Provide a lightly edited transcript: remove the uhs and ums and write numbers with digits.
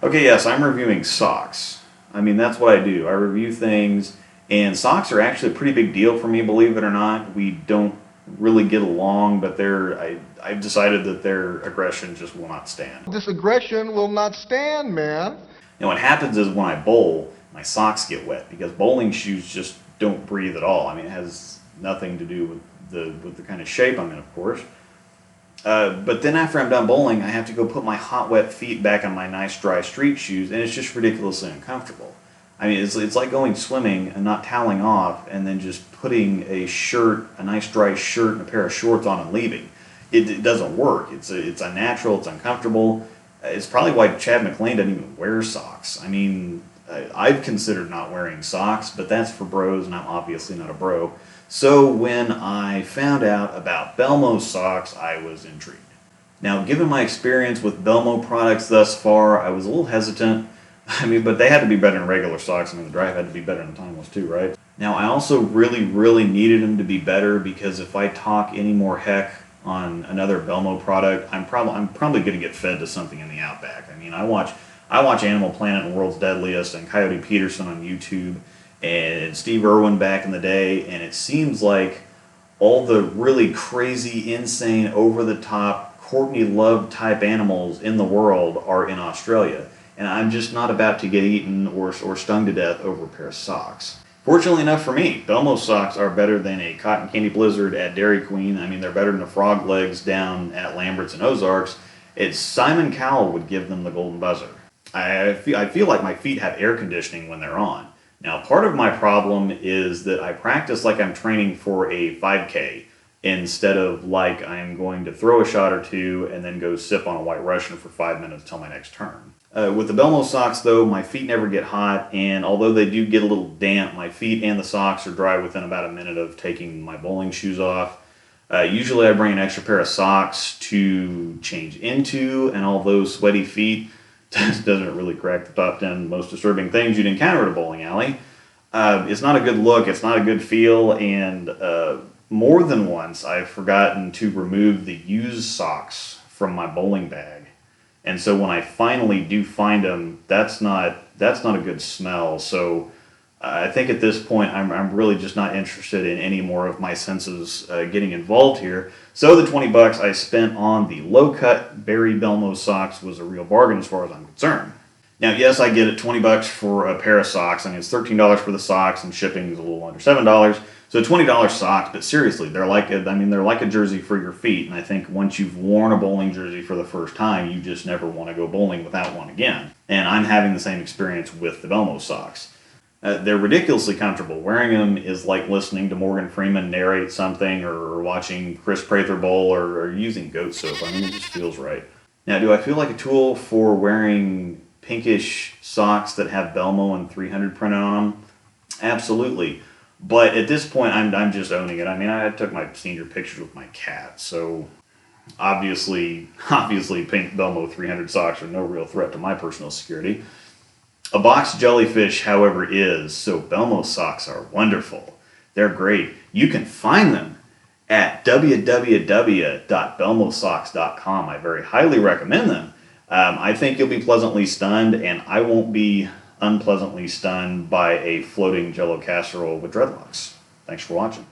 Okay, yes, I'm reviewing socks. I mean, that's what I do. I review things, and socks are actually a pretty big deal for me, believe it or not. We don't really get along, but I've decided that their aggression just will not stand. This aggression will not stand, man. And what happens is when I bowl, my socks get wet because bowling shoes just don't breathe at all. I mean, it has nothing to do with the kind of shape I'm in, of course. But then after I'm done bowling, I have to go put my hot, wet feet back on my nice, dry street shoes, and it's just ridiculously uncomfortable. I mean, it's like going swimming and not toweling off, and then just putting a nice, dry shirt and a pair of shorts on and leaving. It doesn't work. It's unnatural. It's uncomfortable. It's probably why Chad McLean doesn't even wear socks. I mean, I've considered not wearing socks, but that's for bros, and I'm obviously not a bro. So when I found out about Belmo socks, I was intrigued. Now, given my experience with Belmo products thus far, I was a little hesitant. I mean, but they had to be better than regular socks. I mean, the drive had to be better than Timeless too, right? Now, I also really, really needed them to be better because if I talk any more heck on another Belmo product, I'm probably going to get fed to something in the Outback. I mean, I watch Animal Planet and World's Deadliest and Coyote Peterson on YouTube and Steve Irwin back in the day, and it seems like all the really crazy, insane, over-the-top, Courtney Love type animals in the world are in Australia. And I'm just not about to get eaten or stung to death over a pair of socks. Fortunately enough for me, Belmo socks are better than a cotton candy blizzard at Dairy Queen. I mean, they're better than the frog legs down at Lambert's and Ozarks. It's Simon Cowell would give them the golden buzzer. I feel like my feet have air conditioning when they're on. Now, part of my problem is that I practice like I'm training for a 5K instead of like I'm going to throw a shot or two and then go sip on a White Russian for 5 minutes till my next turn. With the Belmo socks, though, my feet never get hot, and although they do get a little damp, my feet and the socks are dry within about a minute of taking my bowling shoes off. Usually I bring an extra pair of socks to change into, and although sweaty feet doesn't really crack the top 10 most disturbing things you'd encounter at a bowling alley, it's not a good look, it's not a good feel, and more than once I've forgotten to remove the used socks from my bowling bag. And so when I finally do find them, that's not a good smell. So I think at this point I'm really just not interested in any more of my senses getting involved here. So the $20 I spent on the low-cut Barry Belmo socks was a real bargain as far as I'm concerned. Now, yes, I get it, $20 for a pair of socks. I mean, it's $13 for the socks, and shipping is a little under $7. So $20 socks, but seriously, they're like a jersey for your feet. And I think once you've worn a bowling jersey for the first time, you just never want to go bowling without one again. And I'm having the same experience with the Belmo socks. They're ridiculously comfortable. Wearing them is like listening to Morgan Freeman narrate something, or watching Chris Prather bowl, or using goat soap. I mean, it just feels right. Now, do I feel like a tool for wearing pinkish socks that have Belmo and 300 printed on them? Absolutely. But at this point, I'm just owning it. I mean, I took my senior pictures with my cat, so obviously pink Belmo 300 socks are no real threat to my personal security. A box jellyfish, however, is, so Belmo socks are wonderful. They're great. You can find them at www.belmosocks.com. I very highly recommend them. I think you'll be pleasantly stunned, and I won't be unpleasantly stunned by a floating Jello casserole with dreadlocks. Thanks for watching.